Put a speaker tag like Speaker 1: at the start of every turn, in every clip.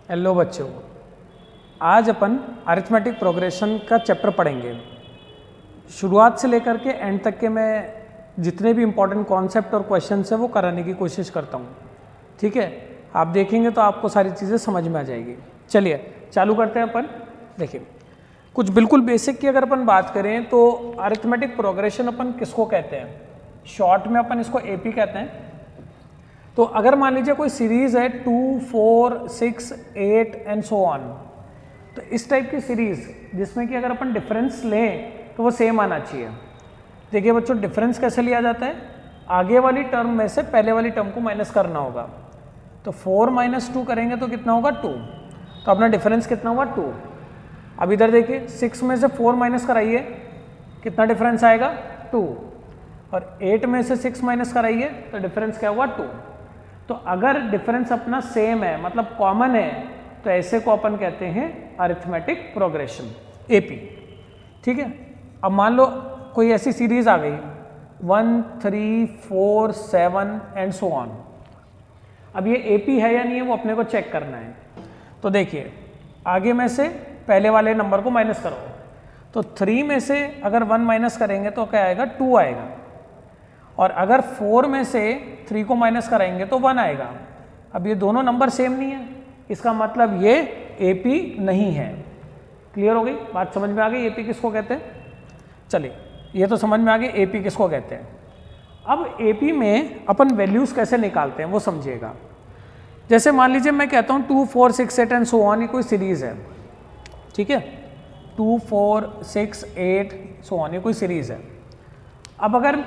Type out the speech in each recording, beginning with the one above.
Speaker 1: Hello बच्चों, आज अपन arithmetic progression का चैप्टर पढ़ेंगे। शुरुआत से लेकर के एंड तक के मैं जितने भी इम्पोर्टेंट कॉन्सेप्ट और क्वेश्चंस हैं वो कराने की कोशिश करता हूँ। ठीक है, आप देखेंगे तो आपको सारी चीज़ें समझ में आ जाएगी। चलिए चालू करते हैं अपन। देखिए, कुछ बिल्कुल बेसिक की अगर अपन बात करें तो अरिथमेटिक प्रोग्रेशन अपन किसको कहते हैं? शॉर्ट में अपन इसको एपी कहते हैं। तो अगर मान लीजिए कोई सीरीज़ है 2, 4, 6, 8 एंड सो ऑन, तो इस टाइप की सीरीज़ जिसमें कि अगर अपन डिफरेंस लें तो वो सेम आना चाहिए। देखिए बच्चों, डिफरेंस कैसे लिया जाता है? आगे वाली टर्म में से पहले वाली टर्म को माइनस करना होगा। तो 4 - 2 करेंगे तो कितना होगा? 2। तो अपना डिफरेंस कितना हुआ? 2। अब इधर देखिए, 6 में से 4 माइनस कराइए, कितना डिफरेंस आएगा? 2। और 8 में से 6 माइनस कराइए तो डिफरेंस क्या हुआ? 2। तो अगर डिफरेंस अपना सेम है, मतलब कॉमन है, तो ऐसे को अपन कहते हैं अरिथमेटिक प्रोग्रेशन, एपी। ठीक है, अब मान लो कोई ऐसी सीरीज आ गई 1, 3, 4, 7 एंड सो ऑन। अब ये एपी है या नहीं है वो अपने को चेक करना है। तो देखिए, आगे में से पहले वाले नंबर को माइनस करो, तो 3 में से अगर 1 माइनस करेंगे तो क्या आएगा? 2 आएगा। और अगर 4 में से 3 को माइनस कराएंगे तो 1 आएगा। अब ये दोनों नंबर सेम नहीं है, इसका मतलब ये एपी नहीं है। क्लियर हो गई बात? समझ में आ गई एपी किसको कहते हैं? चलिए, ये तो समझ में आ गई एपी किसको कहते हैं। अब एपी में अपन वैल्यूज कैसे निकालते हैं वो समझिएगा। जैसे मान लीजिए मैं कहता हूँ 2, 4, 6, 8 एंड सो ऑन, ये कोई सीरीज है। ठीक है, 2, 4, 6, 8 सो ऑन, ये कोई सीरीज है। अब अगर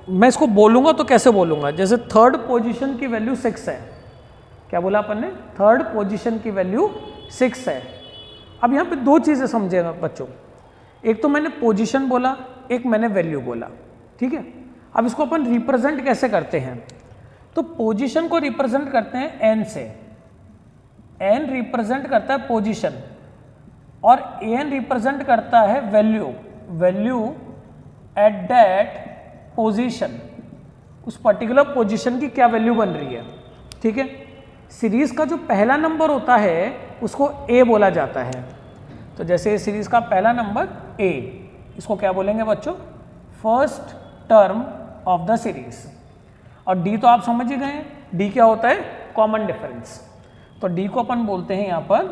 Speaker 1: मैं इसको बोलूँगा तो कैसे बोलूँगा? जैसे थर्ड पोजीशन की वैल्यू 6 है। क्या बोला अपन ने? थर्ड पोजीशन की वैल्यू 6 है। अब यहाँ पे दो चीज़ें समझेगा बच्चों, एक तो मैंने पोजीशन बोला, एक मैंने वैल्यू बोला। ठीक है, अब इसको अपन रिप्रेजेंट कैसे करते हैं? तो पोजीशन को रिप्रेजेंट करते हैं एन से। एन रिप्रेजेंट करता है पोजीशन और एन रिप्रेजेंट करता है value. Value at that position, उस पर्टिकुलर पोजीशन की क्या वैल्यू बन रही है। ठीक है, सीरीज का जो पहला नंबर होता है उसको ए बोला जाता है। तो जैसे सीरीज का पहला नंबर ए, इसको क्या बोलेंगे बच्चों? First term of the series. और डी तो आप समझ ही गए, डी क्या होता है? Common difference. तो डी को अपन बोलते हैं यहां पर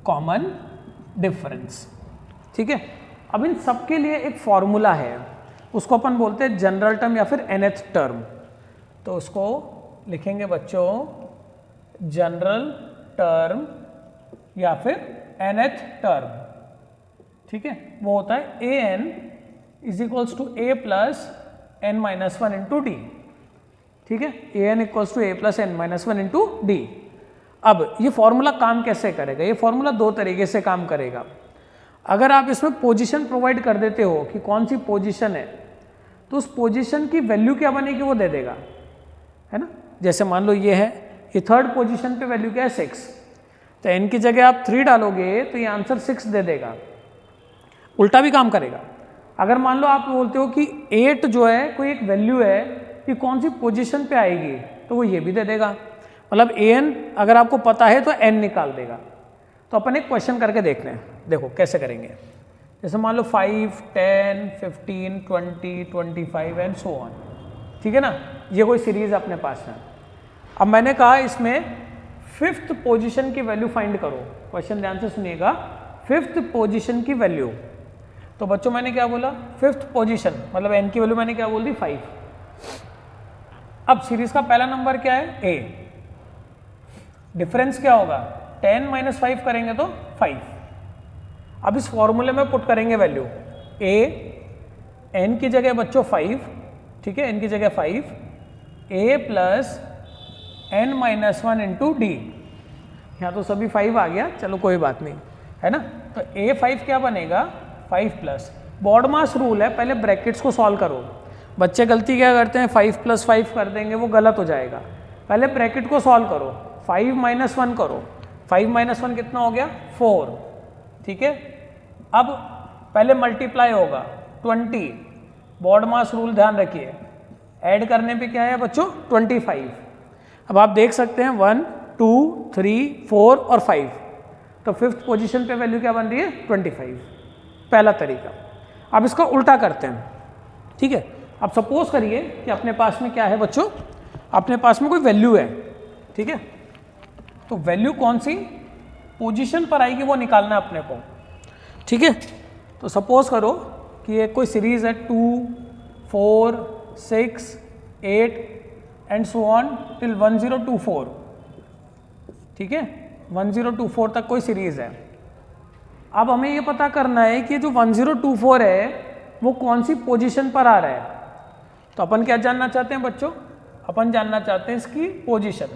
Speaker 1: कॉमन डिफरेंस। ठीक है, अब इन सबके लिए एक फॉर्मूला है, उसको अपन बोलते हैं जनरल टर्म या फिर nth टर्म। तो उसको लिखेंगे बच्चों जनरल टर्म या फिर nth टर्म। ठीक है, वो होता है an is equals to a plus n minus 1 into d. ठीक है, an equals to a plus n minus 1 into d. अब ये फॉर्मूला काम कैसे करेगा? ये फॉर्मूला दो तरीके से काम करेगा। अगर आप इसमें पोजीशन प्रोवाइड कर देते हो कि कौन सी पोजीशन है, तो उस पोजीशन की वैल्यू क्या बनेगी वो दे देगा, है ना। जैसे मान लो ये है, ये थर्ड पोजीशन पे वैल्यू क्या है? 6। तो n की जगह आप 3 डालोगे तो ये आंसर 6 दे देगा। उल्टा भी काम करेगा। अगर मान लो आप बोलते हो कि 8 जो है कोई एक वैल्यू है कि कौन सी पोजीशन पे आएगी, तो वो ये भी दे देगा। मतलब an अगर आपको पता है तो n निकाल देगा। तो अपन एक क्वेश्चन करके देख रहे हैं, देखो कैसे करेंगे। जैसे मान लो 5, 10, 15, 20, 25 एंड सो ऑन। ठीक है ना, ये कोई सीरीज अपने पास है। अब मैंने कहा इसमें 5th पोजीशन की वैल्यू फाइंड करो। क्वेश्चन ध्यान से सुनिएगा, 5th पोजीशन की वैल्यू। तो बच्चों मैंने क्या बोला? 5th पोजीशन, मतलब n की वैल्यू मैंने क्या बोल दी? 5। अब सीरीज का पहला नंबर क्या है? a। डिफरेंस क्या होगा? 10 - 5 करेंगे तो 5। अब इस फॉर्मूले में पुट करेंगे वैल्यू a, n की जगह बच्चों 5। ठीक है, n की जगह 5, a plus n minus 1 into D. यहाँ तो सभी 5 आ गया, चलो कोई बात नहीं, है ना। तो a5 क्या बनेगा? 5 प्लस बॉड मास रूल है, पहले ब्रैकेट्स को सॉल्व करो। बच्चे गलती क्या करते हैं? 5 + 5 कर देंगे, वो गलत हो जाएगा। पहले ब्रैकेट को सॉल्व करो, 5 - 1 करो। 5 - 1 कितना हो गया? 4। ठीक है, अब पहले मल्टीप्लाई होगा 20, बॉड मास रूल ध्यान रखिए, ऐड करने पे क्या है बच्चों? 25। अब आप देख सकते हैं 1, 2, 3, 4 और 5। तो फिफ्थ पोजीशन पे वैल्यू क्या बन रही है 25, पहला तरीका। अब इसका उल्टा करते हैं, ठीक है। अब सपोज करिए कि अपने पास में क्या है बच्चों, अपने पास में कोई वैल्यू है, ठीक है। तो वैल्यू कौन सी पोजीशन पर आएगी वो निकालना है अपने को, ठीक है। तो सपोज करो कि ये कोई सीरीज है 2, 4, 6, 8 एंड सो ऑन टिल 1024, ठीक है। 1024 तक कोई सीरीज है। अब हमें ये पता करना है कि जो 1024 है वो कौन सी पोजीशन पर आ रहा है। तो अपन क्या जानना चाहते हैं बच्चों, अपन जानना चाहते हैं इसकी पोजीशन।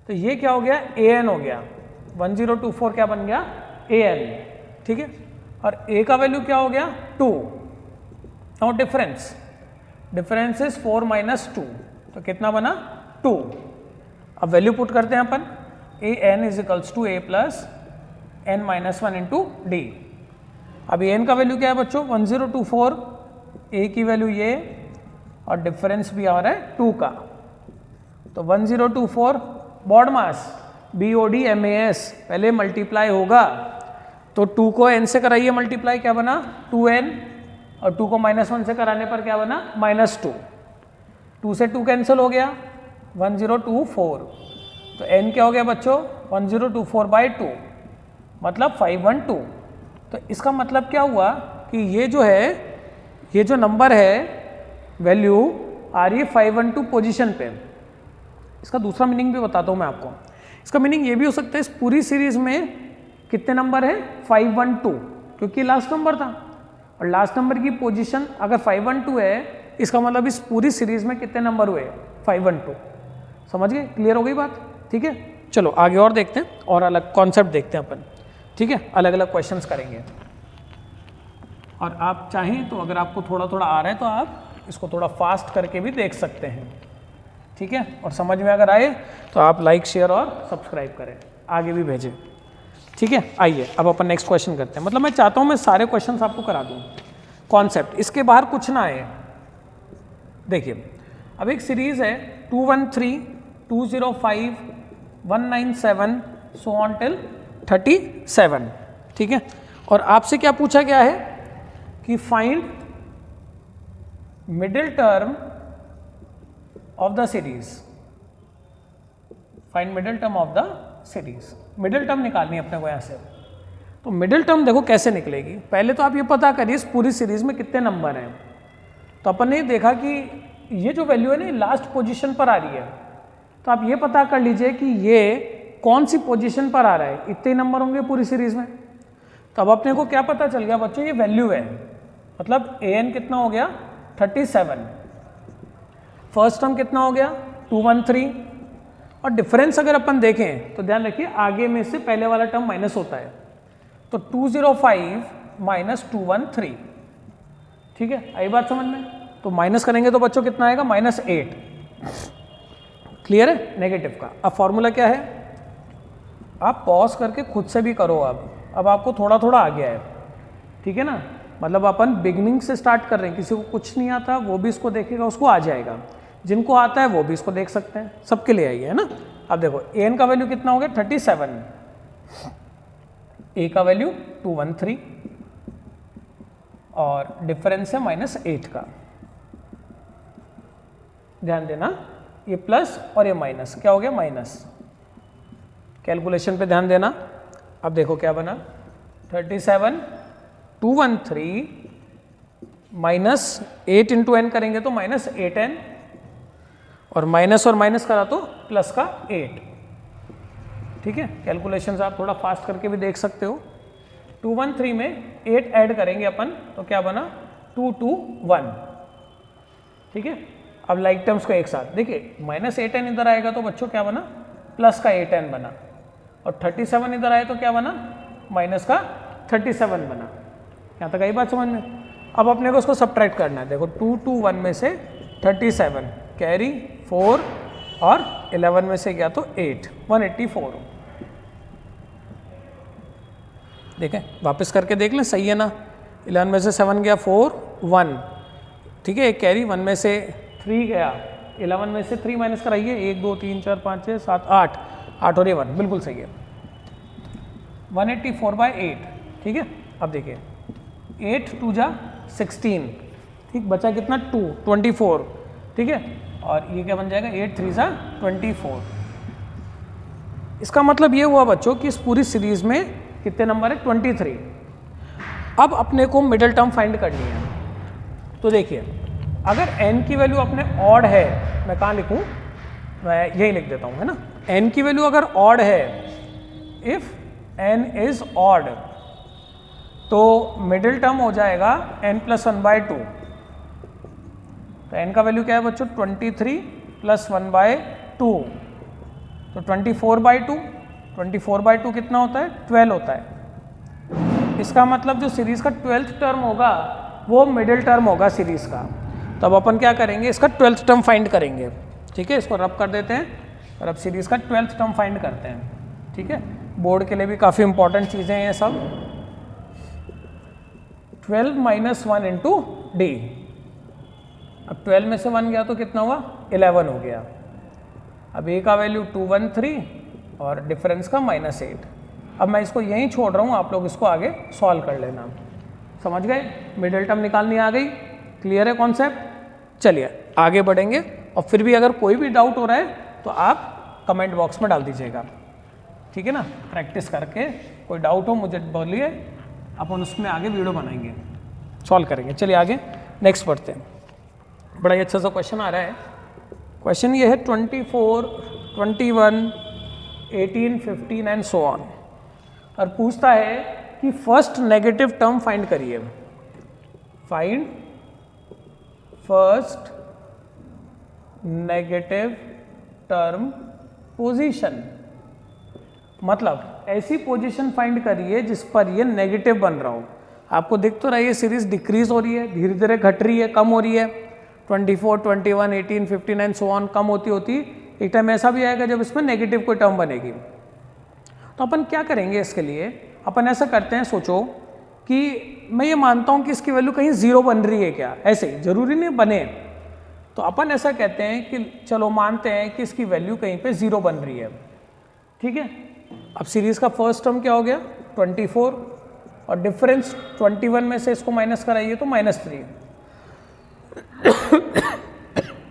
Speaker 1: तो ये क्या हो गया an हो गया, 1024 क्या बन गया an, ठीक है। और a का वैल्यू क्या हो गया 2। Now difference, difference is 4 minus 2, तो कितना बना 2। अब वैल्यू पुट करते हैं अपन, an is equals to a plus n minus 1 into d. अब an का वैल्यू क्या है बच्चों 1024, a की वैल्यू ये और डिफरेंस भी आ रहा है 2 का। तो 1024 बॉड मास BOD MAS पहले मल्टीप्लाई होगा, तो 2 को n से कराइए मल्टीप्लाई, क्या बना 2n, और 2 को -1 से कराने पर क्या बना -2। 2 से 2 कैंसिल हो गया 1024। तो n क्या हो गया बच्चों 1024/2 मतलब 512। तो इसका मतलब क्या हुआ कि ये जो है, ये जो नंबर है वैल्यू आ रही है 512 पोजीशन पे। इसका दूसरा मीनिंग भी बताता हूँ मैं आपको। इसका मीनिंग ये भी हो सकता है इस पूरी सीरीज में कितने नंबर है 512, क्योंकि लास्ट नंबर था, और लास्ट नंबर की पोजीशन अगर 512 है इसका मतलब इस पूरी सीरीज में कितने नंबर हुए 512। समझ गए, क्लियर हो गई बात, ठीक है। चलो आगे और देखते हैं और अलग कॉन्सेप्ट देखते हैं अपन, ठीक है। अलग अलग क्वेश्चंस करेंगे। और आप चाहें तो अगर आपको थोड़ा थोड़ा आ रहा है तो आप इसको थोड़ा फास्ट करके भी देख सकते हैं, ठीक है। और समझ में अगर आए तो आप लाइक शेयर और सब्सक्राइब करें, आगे भी भेजें, ठीक है। आइए अब अपन नेक्स्ट क्वेश्चन करते हैं। मतलब मैं चाहता हूं मैं सारे क्वेश्चंस आपको करा दूं, कॉन्सेप्ट इसके बाहर कुछ ना आए। देखिए अब एक सीरीज है 213, 205, 197 सो ऑन टिल 37, ठीक है। और आपसे क्या पूछा गया है कि find middle term of the series, find middle term of the series. Middle term निकालनी है अपने को यहाँ से। तो मिडिल टर्म देखो कैसे निकलेगी, पहले तो आप ये पता करिए इस पूरी सीरीज में कितने नंबर हैं। तो अपन ने देखा कि ये जो वैल्यू है ना लास्ट पोजीशन पर आ रही है, तो आप ये पता कर लीजिए कि ये कौन सी पोजीशन पर आ रहा है। इतने नंबर होंगे पूरी सीरीज में। तो अब अपने को क्या पता चल गया बच्चों, ये वैल्यू है, मतलब an कितना हो गया 37, फर्स्ट टर्म कितना हो गया 213, और डिफरेंस अगर अपन देखें तो ध्यान रखिए आगे में से पहले वाला टर्म माइनस होता है, तो 205 माइनस 213, ठीक है। आई बात समझ में। तो माइनस करेंगे तो बच्चों कितना आएगा -8, क्लियर है नेगेटिव का। अब फॉर्मूला क्या है, आप पॉज करके खुद से भी करो। अब आपको थोड़ा थोड़ा आ गया है, ठीक है ना। मतलब अपन बिगनिंग से स्टार्ट कर रहे हैं, किसी को कुछ नहीं आता वो भी इसको देखेगा, उसको आ जाएगा। जिनको आता है वो भी इसको देख सकते हैं, सबके लिए आइए, है ना। अब देखो an का वैल्यू कितना हो गया 37, a का वैल्यू 213 और डिफरेंस है -8 का। ध्यान देना ये प्लस और ये माइनस, क्या हो गया माइनस। कैलकुलेशन पे ध्यान देना। अब देखो क्या बना 37, 213 माइनस 8 इंटू n करेंगे तो -8n, और माइनस करा तो प्लस का 8, ठीक है। कैलकुलेशंस आप थोड़ा फास्ट करके भी देख सकते हो। 213 में 8 ऐड करेंगे अपन तो क्या बना 221, ठीक है। अब लाइक टर्म्स को एक साथ देखिए, -8n इधर आएगा तो बच्चों क्या बना प्लस का 8n बना, और 37 इधर आए तो क्या बना माइनस का 37 बना। यहाँ तक आई बात समझ में। अब अपने को उसको सब्ट्रैक्ट करना है। देखो 221 में से 37 कैरी 4 और 11 में से गया तो 8, 184। देखें वापस करके देख लें, सही है ना। 11 में से 7 गया 4, 1, ठीक है। एक कैरी 1 में से 3 गया, 11 में से 3 माइनस कराइए 1 2 3 4 5 6 7 8, 8 और ये 1, बिल्कुल सही है। 184/8, ठीक है। अब देखिए 8 2 जा 16, ठीक, बचा कितना 2, 24, ठीक है। और ये क्या बन जाएगा 8 3 जा 24। इसका मतलब ये हुआ बच्चों कि इस पूरी सीरीज में कितने नंबर है 23। अब अपने को मिडिल टर्म फाइंड करनी है। तो देखिए अगर n की वैल्यू अपने ऑड है, मैं कहाँ लिखूँ, मैं यही लिख देता हूँ, है ना। n की वैल्यू अगर ऑड है, इफ n इज ऑड, तो मिडिल टर्म हो जाएगा n+1/2। तो n का वैल्यू क्या है बच्चों 23 + 1/2, तो 24/2, 24/2 कितना होता है 12 होता है। इसका मतलब जो सीरीज का 12th टर्म होगा वो मिडिल टर्म होगा सीरीज का। तो अब अपन क्या करेंगे, इसका 12th टर्म फाइंड करेंगे, ठीक है। इसको रब कर देते हैं और अब सीरीज का 12th टर्म फाइंड करते हैं, ठीक है। बोर्ड के लिए भी काफ़ी इंपॉर्टेंट चीज़ें हैं ये सब। 12 - 1 इंटू डी। अब 12 में से 1 गया तो कितना हुआ 11 हो गया। अब ए का वैल्यू 213 और डिफरेंस का -8। अब मैं इसको यहीं छोड़ रहा हूँ, आप लोग इसको आगे सॉल्व कर लेना। समझ गए, मिडिल टर्म निकालनी आ गई, क्लियर है कॉन्सेप्ट। चलिए आगे बढ़ेंगे, और फिर भी अगर कोई भी डाउट हो रहा है तो आप कमेंट बॉक्स में डाल दीजिएगा, ठीक है ना। प्रैक्टिस करके कोई डाउट हो मुझे बोलिए, अपन उसमें आगे वीडियो बनाएंगे, सॉल्व करेंगे। चलिए आगे नेक्स्ट पढ़ते हैं। बड़ा ही अच्छा सा क्वेश्चन आ रहा है। क्वेश्चन ये है 24, 21, 18, 15 एंड सो ऑन, और पूछता है कि फर्स्ट नेगेटिव टर्म फाइंड करिए। Find first negative term position, मतलब ऐसी पोजीशन फाइंड करिए जिस पर ये नेगेटिव बन रहा हो। आपको दिख तो रहा है ये सीरीज डिक्रीज हो रही है, धीरे धीरे घट रही है, कम हो रही है। 24, 21, 18, 15 एंड सो ऑन कम होती होती एक टाइम ऐसा भी आएगा जब इसमें नेगेटिव कोई टर्म बनेगी। तो अपन क्या करेंगे इसके लिए, अपन ऐसा करते हैं, सोचो कि मैं ये मानता हूँ कि इसकी वैल्यू कहीं 0 बन रही है क्या, ऐसे ही जरूरी नहीं बने। तो अपन ऐसा कहते हैं कि चलो मानते हैं कि इसकी वैल्यू कहीं पे 0 बन रही है, ठीक है। अब सीरीज का फर्स्ट टर्म क्या हो गया 24, और डिफरेंस 21 में से इसको माइनस कराइए तो -3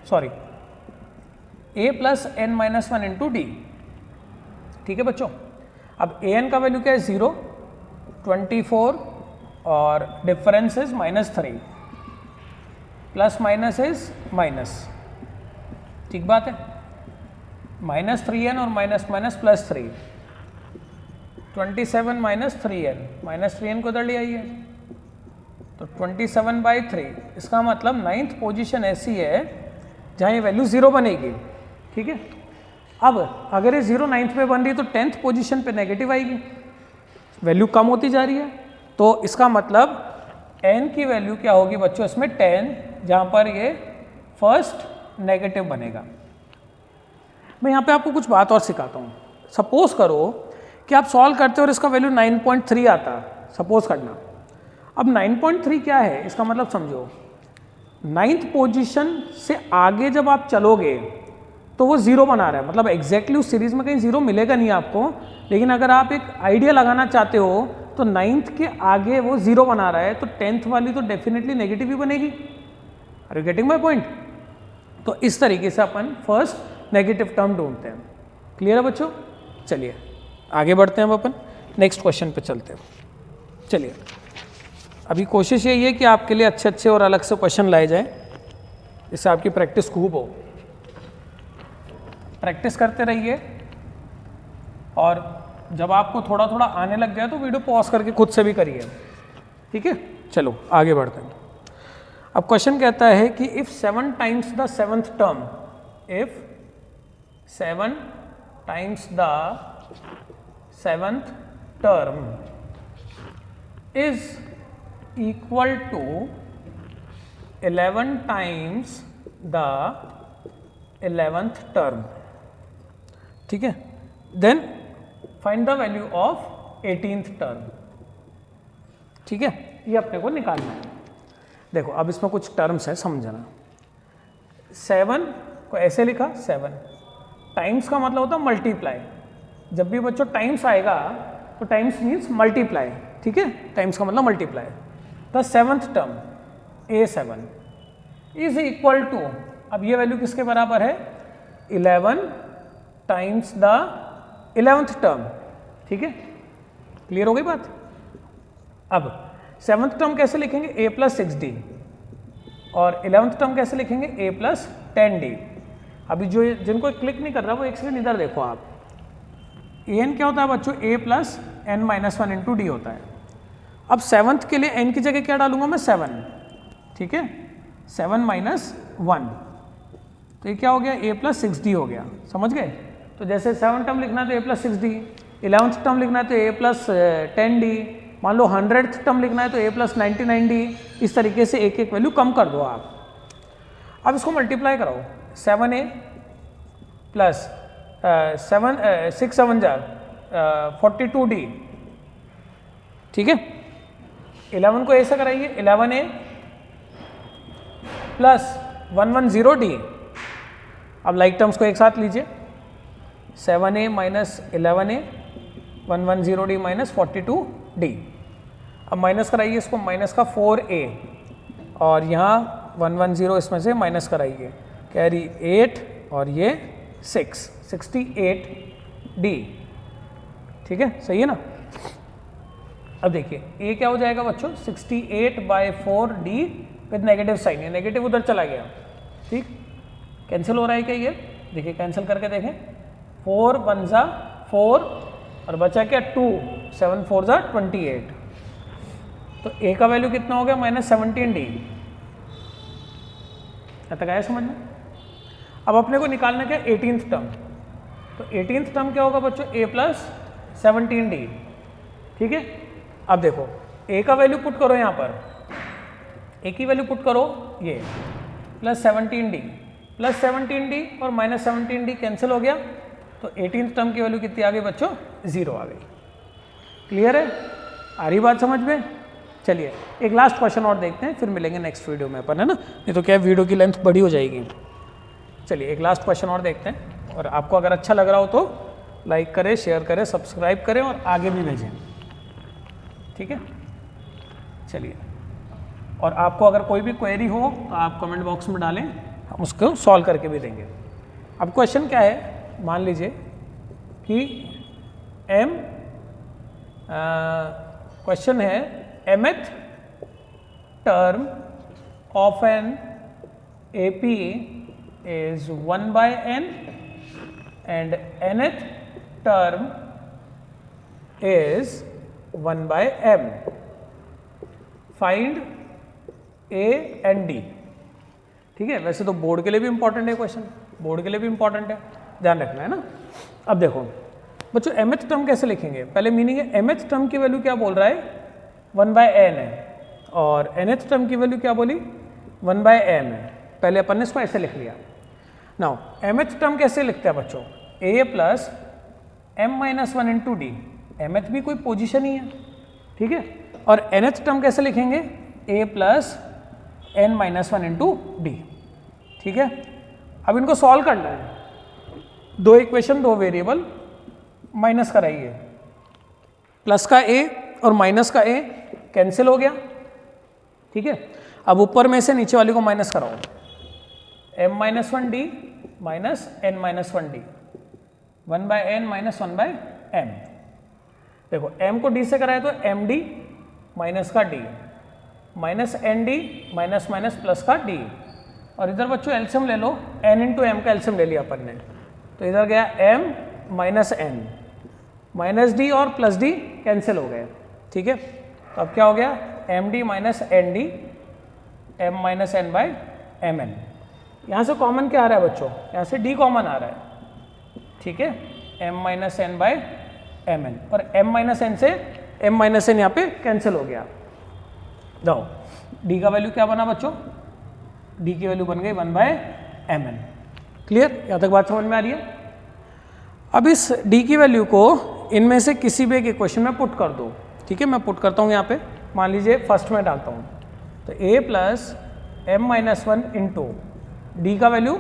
Speaker 1: sorry, a + n-1 into d, ठीक है बच्चों। अब a n का वैल्यू क्या है 0, 24 और difference is -3, plus minus is minus, ठीक बात है। -3n और +3, 27 - 3n, -3n को इधर ले आइए, तो 27/3। इसका मतलब 9th पोजीशन ऐसी है जहाँ ये वैल्यू 0 बनेगी, ठीक है। अब अगर ये 0 9th पे बन रही है तो 10th पोजीशन पे नेगेटिव आएगी, वैल्यू कम होती जा रही है। तो इसका मतलब n की वैल्यू क्या होगी बच्चों इसमें 10, जहाँ पर ये फर्स्ट नेगेटिव बनेगा। मैं यहाँ पे आपको कुछ बात और सिखाता हूँ। सपोज करो कि आप सॉल्व करते हो और इसका वैल्यू 9.3 आता, सपोज करना। अब 9.3 क्या है, इसका मतलब समझो 9th पोजीशन से आगे जब आप चलोगे तो वो 0 बना रहा है, मतलब एग्जैक्टली उस सीरीज में कहीं 0 मिलेगा नहीं आपको, लेकिन अगर आप एक आइडिया लगाना चाहते हो तो 9th के आगे वो 0 बना रहा है, तो 10th वाली तो डेफिनेटली नेगेटिव ही बनेगी। Are you getting my point. तो इस तरीके से अपन फर्स्ट नेगेटिव टर्म ढूंढते हैं। क्लियर है बच्चों। चलिए आगे बढ़ते हैं, अब अपन नेक्स्ट क्वेश्चन पे चलते हैं। चलिए अभी कोशिश यही है कि आपके लिए अच्छे अच्छे और अलग से क्वेश्चन लाए जाए, इससे आपकी प्रैक्टिस खूब हो। प्रैक्टिस करते रहिए, और जब आपको थोड़ा थोड़ा आने लग जाए तो वीडियो पॉज करके खुद से भी करिए, ठीक है। चलो आगे बढ़ते हैं। अब क्वेश्चन कहता है कि if 7 times the 7th term, if 7 times the 7th term is equal to 11 times the 11th term, ठीक है, then find the value of 18th term, ठीक है। ये अपने को निकालना है। देखो अब इसमें कुछ टर्म्स है, समझना। 7 को ऐसे लिखा, 7 टाइम्स का मतलब होता है मल्टीप्लाई, जब भी बच्चों टाइम्स आएगा तो टाइम्स मीन्स मल्टीप्लाई, ठीक है, टाइम्स का मतलब multiply. The seventh term A7 is equal to, अब ये वैल्यू किसके बराबर है, 11 टाइम्स द 11th टर्म, ठीक है, क्लियर हो गई बात। अब 7th टर्म कैसे लिखेंगे, a प्लस 6d, और 11th टर्म कैसे लिखेंगे, a प्लस 10d। अभी जो जिनको क्लिक नहीं कर रहा वो एक सेकंड इधर देखो आप, an क्या होता है बच्चों, a plus n minus 1 into D होता है। अब 7th के लिए n की जगह क्या डालूंगा मैं, 7, ठीक है, 7 माइनस 1, तो ये क्या हो गया, a प्लस 6d हो गया, समझ गए। तो जैसे 7 टर्म लिखना है तो a plus 6d, 11th term लिखना है तो a प्लस 10d, मान लो 100th टर्म लिखना है तो a प्लस 99d, इस तरीके से एक एक वैल्यू कम कर दो आप। अब इसको मल्टीप्लाई कराओ, 7a प्लस 6 7 42d, ठीक है, 11 को ऐसा कराइए, 11a प्लस 110d। अब लाइक टर्म्स को एक साथ लीजिए, 7a minus 11a 110d minus 42d। अब माइनस कराइए इसको, माइनस का 4a और यहाँ 110 इसमें से माइनस कराइए, कैरी 8 और ये 6, 68d, ठीक है, सही है ना। अब देखिए a क्या हो जाएगा बच्चों, 68/4d विद नेगेटिव साइन, ये नेगेटिव उधर चला गया, ठीक, कैंसिल हो रहा है क्या ये, देखिए कैंसिल करके देखें, 4 1 जा 4 और बचा क्या 2, 7 4 जा 28, तो a का वैल्यू कितना हो गया, -17d। तक आया समझ में। अब अपने को निकालना क्या, 18th टर्म, तो 18th टर्म क्या होगा बच्चों, a प्लस 17d, ठीक है। अब देखो a का वैल्यू पुट करो यहाँ पर, a की वैल्यू पुट करो, ये प्लस 17d प्लस 17d और माइनस 17d कैंसिल हो गया, तो 18th टर्म की वैल्यू कितनी आ गई बच्चों, 0 आ गई। क्लियर है, आ रही बात समझ में। चलिए एक लास्ट क्वेश्चन और देखते हैं, फिर मिलेंगे नेक्स्ट वीडियो में अपन, है ना, नहीं तो क्या वीडियो की लेंथ बड़ी हो जाएगी। चलिए एक लास्ट क्वेश्चन और देखते हैं, और आपको अगर अच्छा लग रहा हो तो लाइक करें, शेयर करें, सब्सक्राइब करें और आगे भी भेजें, ठीक है। चलिए, और आपको अगर कोई भी क्वेरी हो तो आप कमेंट बॉक्स में डालें, हम उसको सॉल्व करके भी देंगे। अब क्वेश्चन क्या है, मान लीजिए कि क्वेश्चन है mth term of an AP is 1/n and nth term is 1/m. Find A and D, ठीक है। वैसे तो बोर्ड के लिए भी इंपॉर्टेंट है क्वेश्चन, बोर्ड के लिए भी इंपॉर्टेंट है, ध्यान रखना है ना। अब देखो बच्चों mth टर्म कैसे लिखेंगे, पहले मीनिंग है mth टर्म की वैल्यू क्या बोल रहा है, 1/n है, और nth टर्म की वैल्यू क्या बोली, 1/m है। पहले अपन ने इसको ऐसे लिख लिया। नाउ mth टर्म कैसे लिखते हैं बच्चों, a plus m-1 into D, mth भी कोई पोजीशन ही है, ठीक है। और nth टर्म कैसे लिखेंगे, a plus n-1 into d, ठीक है। अब इनको सॉल्व करना है, दो इक्वेशन दो वेरिएबल, माइनस कराइए, प्लस का a और माइनस का a कैंसिल हो गया, ठीक है। अब ऊपर में से नीचे वाली को माइनस कराओ, m-1d minus n-1d, 1/n minus 1/m। देखो m को d से कराए तो md माइनस का d minus nd minus minus plus का d, और इधर बच्चों एल्सियम ले लो, n इंटू एम का एल्सियम ले लिया अपन ने, तो इधर गया m minus n, minus d और प्लस d कैंसिल हो गए, ठीक है। तो अब क्या हो गया, md minus nd m minus n by mn। यहाँ से कॉमन क्या आ रहा है बच्चों, यहाँ से d कॉमन आ रहा है, ठीक है, m minus n by mn, और m माइनस n से m माइनस n यहाँ पे कैंसिल हो गया। जाओ d का वैल्यू क्या बना बच्चों, d की वैल्यू बन गई 1/mn। क्लियर, यहाँ तक बात समझ में आ रही है। अब इस d की वैल्यू को इनमें से किसी भी एक इक्वेशन में पुट कर दो, ठीक है। मैं पुट करता हूँ यहाँ पे, मान लीजिए फर्स्ट में डालता हूँ, तो a plus m-1 into D का वैल्यू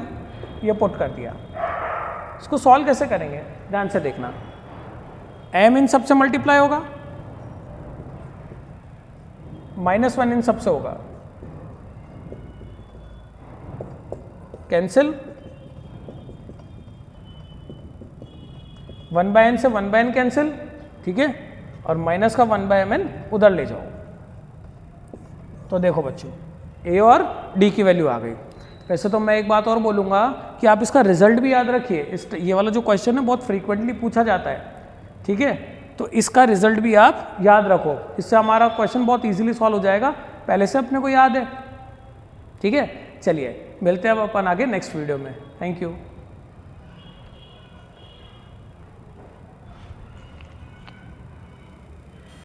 Speaker 1: ये पुट कर दिया। इसको सॉल्व कैसे करेंगे, ध्यान से देखना। m इन सबसे मल्टीप्लाई होगा, -1 इन सबसे होगा, कैंसिल, 1/n से 1/n कैंसिल, ठीक है, और माइनस का 1/mn उधर ले जाओ। तो देखो बच्चों, a और d की वैल्यू आ गई। वैसे तो मैं एक बात और बोलूँगा कि आप इसका रिजल्ट भी याद रखिए। ये वाला जो क्वेश्चन है बहुत फ्रीक्वेंटली पूछा जाता है, ठीक है, तो इसका रिजल्ट भी आप याद रखो, इससे हमारा क्वेश्चन बहुत इजीली सॉल्व हो जाएगा, पहले से अपने को याद है, ठीक है। चलिए मिलते हैं अब अपन आगे नेक्स्ट वीडियो में। Thank you.